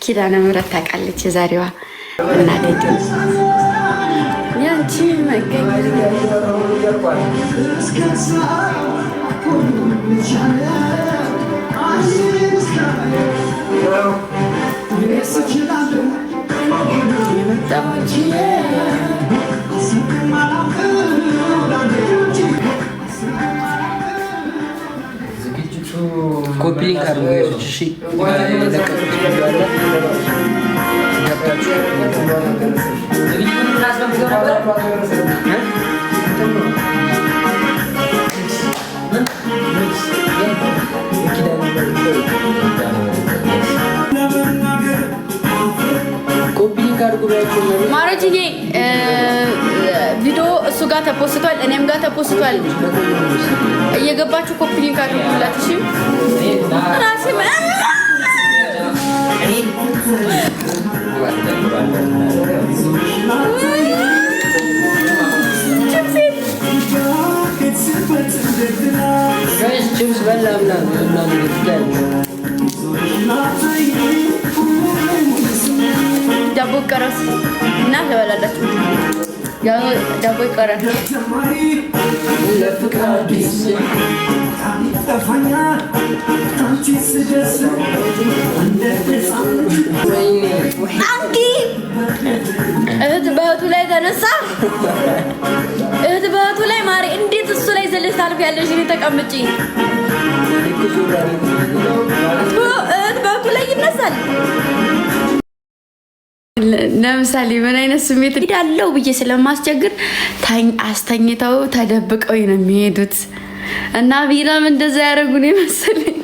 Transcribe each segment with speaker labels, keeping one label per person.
Speaker 1: ኪዳነ ምሕረት ታውቃለች የዛሬዋ እናቴ ያንቺ መገኘት
Speaker 2: ኮፒሊንግ አድርጉ ጋይሶች። እሺ ኮፒሊንግ አድርጉ
Speaker 1: ማረጅዬ ቪዲዮ እሱ ጋር ተፖስቷል፣ እኔም ጋር ተፖስቷል። እየገባችሁ ኮፒሊንግ አድርጉላት። እሺ ራሴ
Speaker 2: ችፕስ በላ
Speaker 1: ዳቦ ቀረስ እና ተበላላችሁ። ዳቦ ይቀራል። እህት በእህቱ ላይ ተነሳ። እህት በእህቱ ላይ ማሪ፣ እንዴት እሱ ላይ ዘለሽ ታልፊያለሽ? እኔ ተቀምጪ። እህት በእህቱ ላይ ይነሳል። ለምሳሌ ምን አይነት ስሜት እንዳለው ብዬ ስለማስቸግር አስተኝተው ተደብቀው ነው የሚሄዱት። እና ቢራም እንደዛ ያደረጉን መሰለኝ።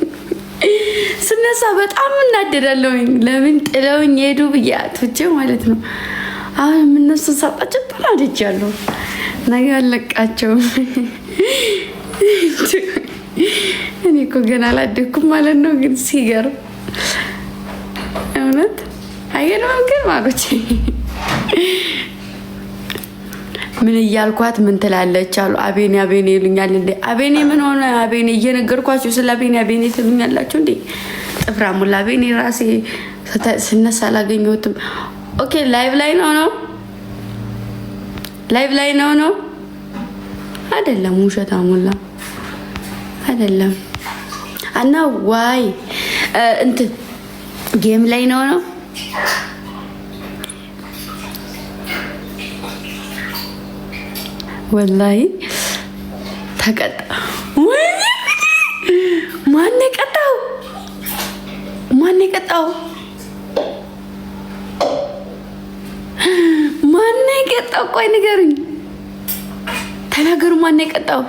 Speaker 1: ስነሳ በጣም እናደዳለሁኝ። ለምን ጥለውኝ ሄዱ ብዬ አቶቼ ማለት ነው። አሁን እነሱን ሳጣቸው ተናድጃለሁ። ነገ አለቃቸውም። እኔ እኮ ገና አላደኩም ማለት ነው። ግን ሲገርም እውነት አይገርምም? ግን ማሮቼ ምን እያልኳት ምን ትላለች አሉ። አቤኔ አቤኔ ይሉኛል እንዴ? አቤኔ ምን ሆነ? አቤኔ እየነገርኳችሁ ስለ አቤኔ አቤኔ ትሉኛላችሁ እንዴ? ጥፍራ ሙላ አቤኔ ራሴ ስነሳ አላገኘሁትም። ኦኬ ላይቭ ላይ ነው ላይቭ ላይ ነው አይደለም? ውሸታ ሙላ አይደለም። እና ዋይ እንትን ጌም ላይ ነው ወላሂ ተቀጣ። ማን የቀጣው? ማን የቀጣው? ማን የቀጣው? ቆይ ንገሩኝ፣ ተናገሩ። ማን የቀጣው?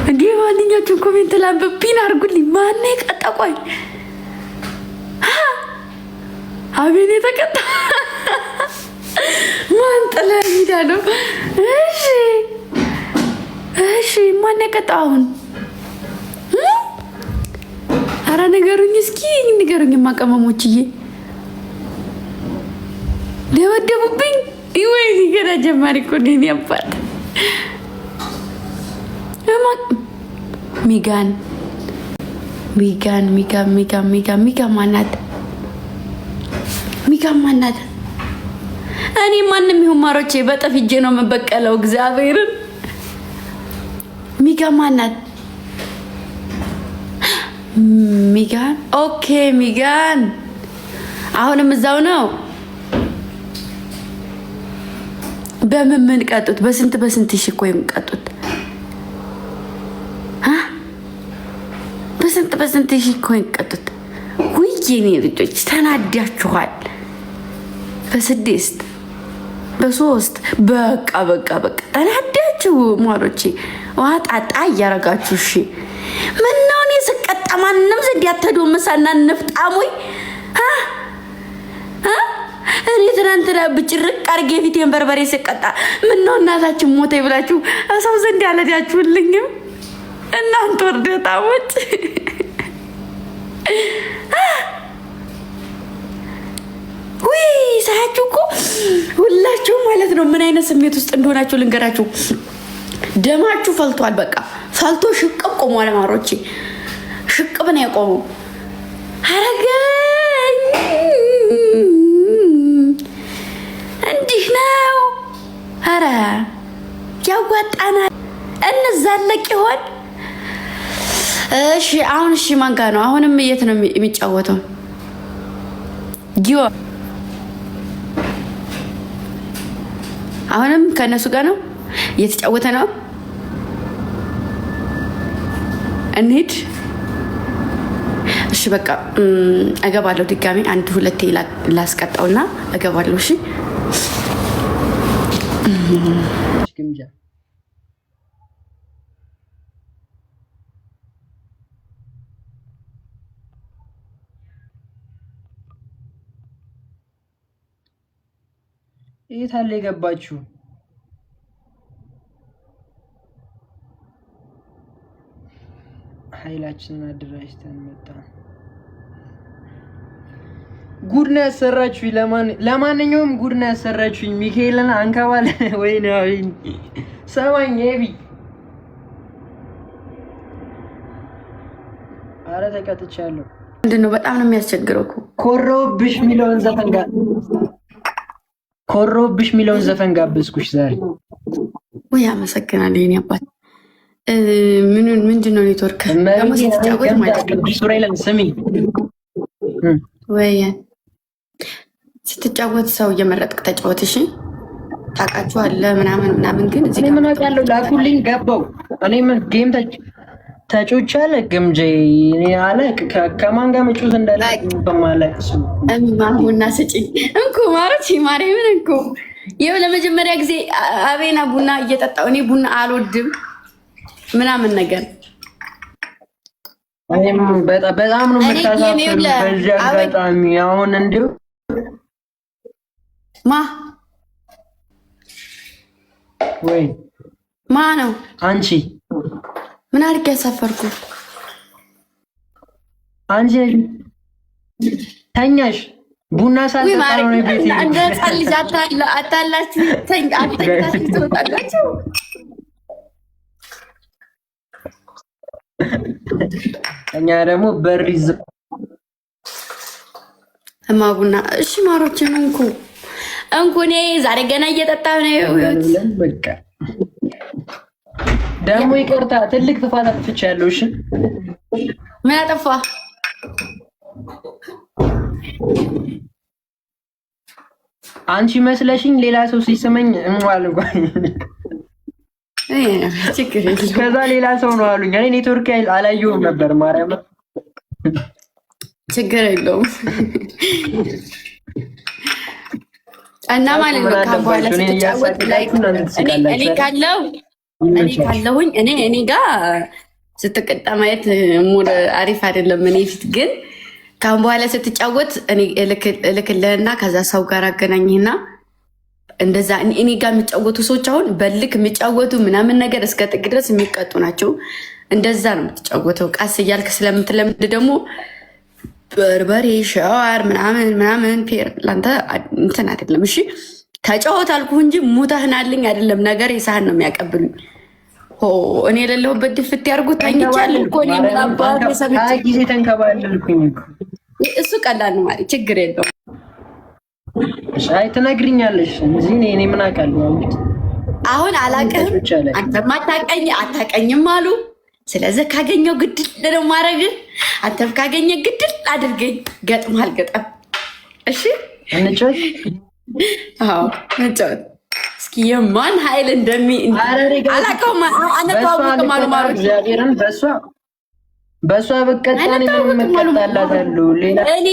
Speaker 1: እንዴ ማንኛችሁም ኮሜንት ላንብብ፣ ፒን አድርጉልኝ። ማን የቀጣው? ቆይ አቤኔ ተቀጣ። ማን ጥላ ሄዳለሁ? እሺ ማን የቀጣው አሁን? ኧረ ንገሩኝ እስኪ ንገሩኝ። ማቀመሞችዬ ደበደቡብኝ። ወይኔ ገና ጀማሪ እኮ ነኝ ያባል። ሚጋን ሚጋን ሚጋን ሚጋን ሚጋን ሚጋን ማናት? ሚጋን ማናት? እኔ ማንም ይሁን ማሮቼ በጠፍ እጄ ነው የምበቀለው። እግዚአብሔርን ሚጋን ማናት? ሚጋን ኦኬ። ሚጋን አሁንም እዛው ነው። በምን ቀጡት? በስንት ሺህ እኮ የሚቀጡት በስንት ሺህ እኮ የሚቀጡት። ውይ የኔ ልጆች ተናዳችኋል። በ6 በ3 በቃ ተናዳችሁ ማሮቼ። ውሃ ጣጣ እያረጋችሁ እሺ። ምነው እኔ ስቀጣ ማንም ዘንድ ያተዶመሳና ነፍጣሞይ እኔ ትናንትና ብጭርቅ አርጌ ፊቴን በርበሬ ስቀጣ ምነው እናታችን ሞተ ብላችሁ ሰው ዘንድ ያለዳችሁልኝም እናንተ ወርደታሞች። ውይ ሳያችሁ እኮ ሁላችሁ ማለት ነው ምን አይነት ስሜት ውስጥ እንደሆናችሁ ልንገራችሁ። ደማችሁ ፈልቷል። በቃ ፈልቶ ሽቅብ ቆሟል። ማሮቼ ሽቅብ ነው የቆመው። አረገኝ እንዲህ ነው። አረ ያዋጣናል። እንዛለቅ ይሆን? እሺ አሁን እሺ ማን ጋር ነው? አሁንም የት ነው የሚጫወተው? ጊዮ አሁንም ከነሱ ጋር ነው እየተጫወተ ነው። እንሂድ። እሺ በቃ እገባለሁ። ድጋሚ አንድ ሁለቴ ላስቀጣውና እገባለሁ። እሺ
Speaker 2: ግምጃ የት አለ የገባችሁ? ኃይላችንን አደራጅተን መጣ። ጉድ ነው ያሰራችሁኝ። ለማንኛውም ጉድ ነው ያሰራችሁኝ። ሚካኤልን አንከባለ ወይኔ ወይኔ። ሰማኝ ኤቢ፣ አረ ተቀጥቻለሁ።
Speaker 1: ምንድን ነው በጣም ነው የሚያስቸግረው እኮ።
Speaker 2: ኮሮብሽ የሚለውን ዘፈን ጋበዝኩሽ ዛሬ።
Speaker 1: ወይ አመሰግናለሁ የኔ አባት። ምንድን ነው ኔትወርክ ደግሞ ስትጫወት ማለት
Speaker 2: ነው። ስሚ
Speaker 1: ወይ ስትጫወት ሰው እየመረጥክ ተጫወት። እሺ ታውቃችኋለህ ምናምን ምናምን። ግን እዚህ
Speaker 2: ምን አውቃለሁ? ላኩልኝ ገባው። እኔ ምን ጌም ተጮች አለ ግምጄ አለ ከማን ጋር መጮት እንዳለ በማለት
Speaker 1: ቡና ስጪኝ እንኩ ማረች ማሬ ምን እንኩ። ይኸው ለመጀመሪያ ጊዜ አቤና ቡና እየጠጣሁ እኔ ቡና አልወድም ምናምን ነገር
Speaker 2: በጣም ነው የምታሳፍሩ። በዚህ አጋጣሚ አሁን እንዲሁ
Speaker 1: ማ ነው
Speaker 2: አንቺ
Speaker 1: ምን አድርጌ ያሳፈርኩ?
Speaker 2: አንቺ ተኛሽ ቡና ሳልጠጣ ነው ቤት
Speaker 1: እንደ ህፃን ልጅ አታላችሁ አትተኛችሁ ትወጣላችሁ።
Speaker 2: እኛ ደግሞ በሪዝ
Speaker 1: እማ ቡና። እሺ ማሮች እንኩ እኔ ዛሬ ገና እየጠጣሁ ነው።
Speaker 2: በቃ ደግሞ ይቅርታ፣ ትልቅ ጥፋት አጥፍቻለሁ። እሺ
Speaker 1: ምን አጠፋ?
Speaker 2: አንቺ መስለሽኝ ሌላ ሰው ሲስመኝ እንዋልጓኝ
Speaker 1: ችግር የለውም።
Speaker 2: ከዛ ሌላ ሰው ነው አሉኝ። እኔ ኔትወርክ አላየሁም ነበር። ማርያም
Speaker 1: ችግር የለውም። እና ማለት ነው ካምባላ ስትጫወት ላይ እኔ ካለሁኝ እኔ ጋር ስትቀጣ ማየት ሙድ አሪፍ አይደለም። እኔ ፊት ግን ካሁን በኋላ ስትጫወት እኔ እልክልህና ከዛ ሰው ጋር አገናኝህና እንደዛ እኔ ጋር የሚጫወቱ ሰዎች አሁን በልክ የሚጫወቱ ምናምን ነገር እስከ ጥግ ድረስ የሚቀጡ ናቸው። እንደዛ ነው የምትጫወተው። ቃስ እያልክ ስለምትለምድ ደግሞ በርበሬ ሸዋር ምናምን ፔር ላንተ እንትን አይደለም። እሺ ተጫወት አልኩህ እንጂ ሙታህናልኝ አይደለም። ነገር የሳህን ነው የሚያቀብሉኝ። እኔ የሌለሁበት ድፍት ያርጉት ተኝቻለሁ እኮ እኔ ምን አባት ሰምቼ
Speaker 2: ጊዜ ተንከባለልኩኝ እኮ።
Speaker 1: እሱ ቀላል ነው ማለት ችግር የለውም።
Speaker 2: አይ ትነግሪኛለሽ እንጂ እኔ ምን አውቃለሁ።
Speaker 1: አሁን አላውቅም፣ አንተም አታውቀኝም አሉ። ስለዚህ ካገኘው ግድል ነው ማድረግ። አንተም ካገኘ ግድል አድርገኝ። ገጥም አልገጠም። እሺ
Speaker 2: እንጫወት።
Speaker 1: አዎ እንጫወት። እስኪ የማን ኃይል አላውቀውም። አነባው ማሩ
Speaker 2: እግዚአብሔርን በሷ በቀጣኔ ምን መቀጣላታለሁ። ሌላ እኔ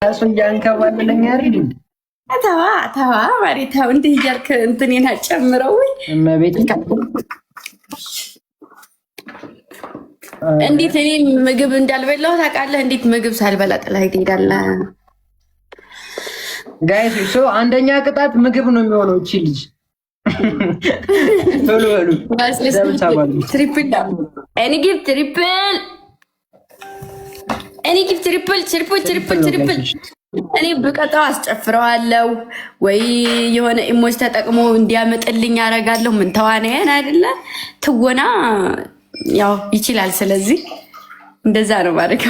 Speaker 2: እሱ ያንከባለለኝ አይደል?
Speaker 1: ተዋ ማሪታው እንዴ እያልክ እንትኔን አጨምረው
Speaker 2: እመቤት
Speaker 1: እንዴት እኔ ምግብ እንዳልበላው ታውቃለህ? እንዴት ምግብ ሳልበላ ጥላህ ትሄዳለህ?
Speaker 2: ጋይስ ሶ አንደኛ ቅጣት ምግብ ነው የሚሆነው። እቺ ልጅ ቶሎ በሉ
Speaker 1: ትሪፕል እኔ ጊቭ ትሪፕል እኔ ብቀጣው አስጨፍረዋለሁ ወይ የሆነ ኢሞጅ ተጠቅሞ እንዲያመጥልኝ ያደርጋለሁ። ምን ተዋናያን አይደለ? ትወና ያው ይችላል። ስለዚህ እንደዛ ነው ማለት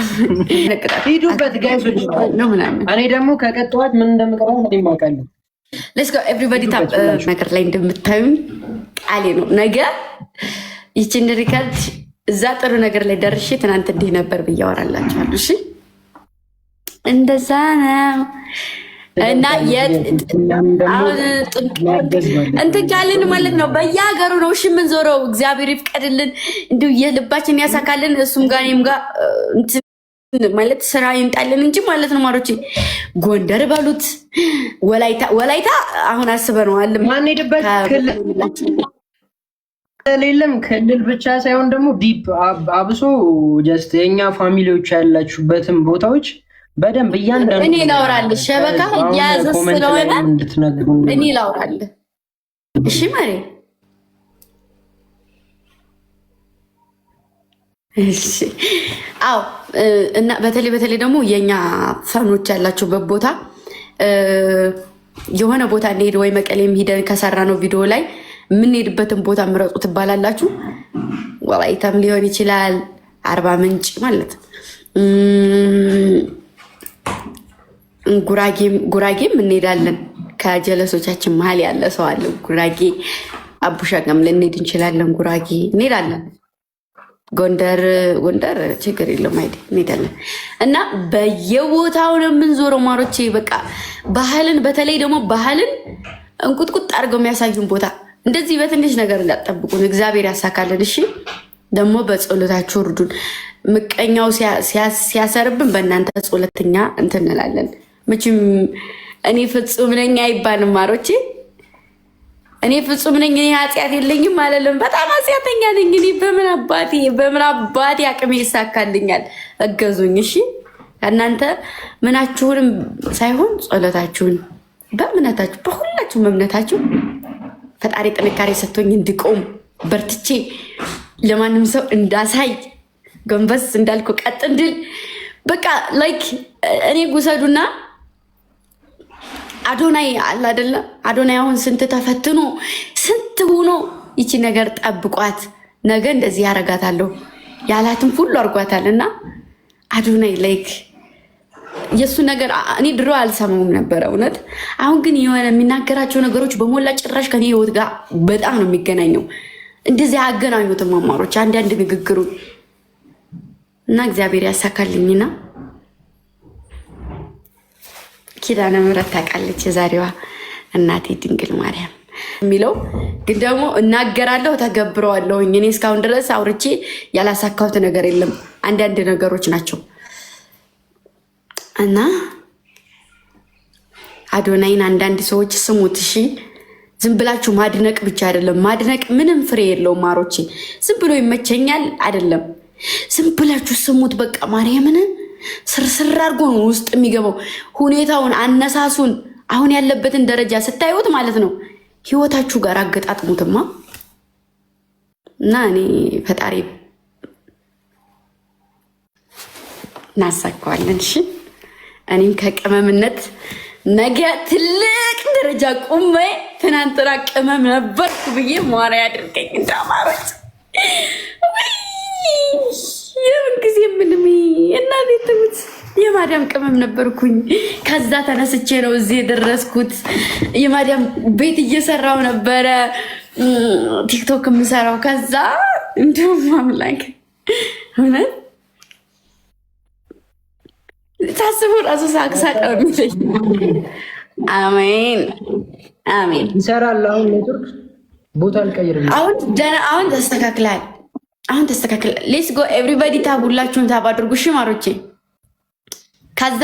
Speaker 2: ሂዱበት ጋይሶች
Speaker 1: ነው ምናምን።
Speaker 2: እኔ ደግሞ ከቀጠዋት ምን እንደምቀረው እኔም አውቃለሁ።
Speaker 1: ሌትስ ጎ ኤቭሪባዲ ታፕ ነገር ላይ እንደምታዩኝ ቃሌ ነው። ነገ ይችን ሪከርድ እዛ ጥሩ ነገር ላይ ደርሼ ትናንት እንዲህ ነበር ብዬ አወራላችኋለሁ። እሺ እንደዛ ነው። እና እንትን ካልን ማለት ነው በየሀገሩ ነው እሺ የምንዞረው። እግዚአብሔር ይፍቀድልን፣ እንዲሁ የልባችን ያሳካልን። እሱም ጋር እኔም ጋር ማለት ስራ ይምጣልን እንጂ ማለት ነው ማሮቼ። ጎንደር በሉት ወላይታ አሁን አስበነዋል።
Speaker 2: ማንሄድበት የለም ክልል ብቻ ሳይሆን ደግሞ ዲፕ አብሶ ጀስት የኛ ፋሚሊዎች ያላችሁበትን ቦታዎች በደንብ እያንዳንዱ
Speaker 1: እኔ ላውራልህ። ሸበካ እያያዘ ስለሆነ እኔ ላውራልህ። እሺ ማሬ። እሺ አዎ። እና በተለይ ደግሞ የኛ ፈኖች ያላችሁበት ቦታ የሆነ ቦታ እንሄድ ወይ መቀሌም ሄደን ከሰራ ነው ቪዲዮ ላይ የምንሄድበትን ቦታ ምረጡ ትባላላችሁ። ወላይታም ሊሆን ይችላል፣ አርባ ምንጭ ማለት ጉራጌም እንሄዳለን። ከጀለሶቻችን መሀል ያለ ሰው አለ ጉራጌ። አቡሻጋም ልንሄድ እንችላለን። ጉራጌ እንሄዳለን። ጎንደር ችግር የለም አይደል? እንሄዳለን እና በየቦታው ነው የምንዞረው ማሮቼ። በቃ ባህልን በተለይ ደግሞ ባህልን እንቁጥቁጥ አድርገው የሚያሳዩን ቦታ እንደዚህ በትንሽ ነገር እንዳትጠብቁን። እግዚአብሔር ያሳካልን። እሺ ደግሞ በጸሎታችሁ እርዱን። ምቀኛው ሲያሰርብን በእናንተ ጸሎተኛ እንትን እንላለን። መቼም እኔ ፍጹም ነኝ አይባልም ማሮቼ። እኔ ፍጹም ነኝ፣ እኔ ኃጢአት የለኝም አለለም። በጣም ኃጢአተኛ ነኝ እኔ። በምን አባቴ አቅሜ ይሳካልኛል? እገዙኝ እሺ። ከእናንተ ምናችሁንም ሳይሆን ጸሎታችሁን በእምነታችሁ በሁላችሁም እምነታችሁ ፈጣሪ ጥንካሬ ሰጥቶኝ እንድቆም በርትቼ ለማንም ሰው እንዳሳይ ጎንበስ እንዳልኩ ቀጥ እንድል በቃ ላይክ እኔ ጉሰዱና አዶናይ አለ አይደለ? አዶናይ አሁን ስንት ተፈትኖ ስንት ሆኖ ይቺ ነገር ጠብቋት ነገ እንደዚህ ያረጋታለሁ ያላትን ሁሉ አርጓታል። እና አዶናይ ላይክ የእሱ ነገር እኔ ድሮ አልሰማውም ነበረ እውነት። አሁን ግን የሆነ የሚናገራቸው ነገሮች በሞላ ጭራሽ ከኔ ህይወት ጋር በጣም ነው የሚገናኘው። እንደዚህ አገናኙትም አማሮች አንዳንድ ንግግሩ እና እግዚአብሔር ያሳካልኝና ኪዳነ ምሕረት ታውቃለች የዛሬዋ እናቴ ድንግል ማርያም የሚለው ግን ደግሞ እናገራለሁ ተገብረዋለሁኝ። እኔ እስካሁን ድረስ አውርቼ ያላሳካሁት ነገር የለም። አንዳንድ ነገሮች ናቸው እና አዶናይን አንዳንድ ሰዎች ስሙት እሺ። ዝም ብላችሁ ማድነቅ ብቻ አይደለም። ማድነቅ ምንም ፍሬ የለውም ማሮቼ። ዝም ብሎ ይመቸኛል አይደለም። ዝም ብላችሁ ስሙት በቃ ማርያምን ስርስር አድርጎ ነው ውስጥ የሚገባው። ሁኔታውን፣ አነሳሱን፣ አሁን ያለበትን ደረጃ ስታዩት ማለት ነው ህይወታችሁ ጋር አገጣጥሙትማ እና እኔ ፈጣሪ እናሳካዋለን እሺ። እኔም ከቅመምነት ነገ ትልቅ ደረጃ ቁሜ ትናንትና ቅመም ነበርኩ ብዬ ማራ ያድርገኝ እንዳማረች የምን ጊዜ ምንም እናቴ ትሙት የማዳም ቅመም ነበርኩኝ። ከዛ ተነስቼ ነው እዚህ የደረስኩት። የማዳም ቤት እየሰራው ነበረ ቲክቶክ የምሰራው። ከዛ እንደውም አምላክ እውነት ታስቡ ራሱ ሳቅሳቅ ነው የሚለኝ። አሜን አሜን።
Speaker 2: ይሰራል። አሁን ኔትወርክ ቦታ አልቀይርም።
Speaker 1: አሁን ተስተካክላል። አሁን ተስተካክላል። ሌትስ ጎ ኤቭሪባዲ ታብ፣ ሁላችሁም ታብ አድርጉ እሺ ማሮቼ። ከዛ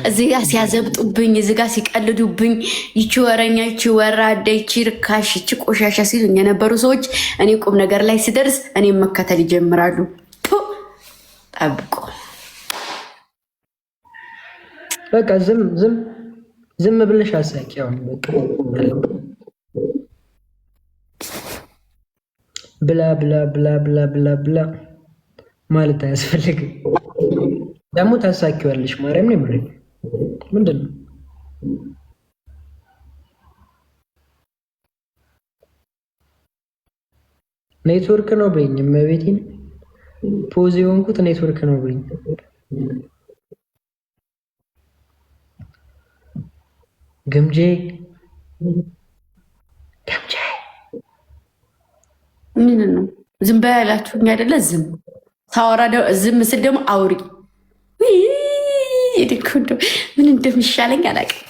Speaker 1: እዚህ ጋር ሲያዘብጡብኝ፣ እዚህ ጋር ሲቀልዱብኝ፣ ይቺ ወረኛ፣ ይቺ ወራዳ፣ ይቺ ርካሽ፣ ይቺ ቆሻሻ ሲሉኝ የነበሩ ሰዎች እኔ ቁም ነገር ላይ ስደርስ እኔም መከተል ይጀምራሉ። ጠብቁ
Speaker 2: በቃ። ዝም ብለሽ አሳቂ። አሁን በቃ ብላ ብላ ብላ ብላ ብላ ብላ ማለት አያስፈልግም። ደግሞ ታሳኪዋለሽ። ማርያም ነው ምሬ ምንድን ነው? ኔትወርክ ነው በይኝ። እመቤቴን ፖዝ የሆንኩት ኔትወርክ ነው በይኝ። ግምጄ
Speaker 1: ምን ነው ዝም በይ ያላችሁኝ አይደለ? ዝም ታወራ ዝም ምስል ደግሞ አውሪ። ምን እንደሚሻለኝ አላውቅም።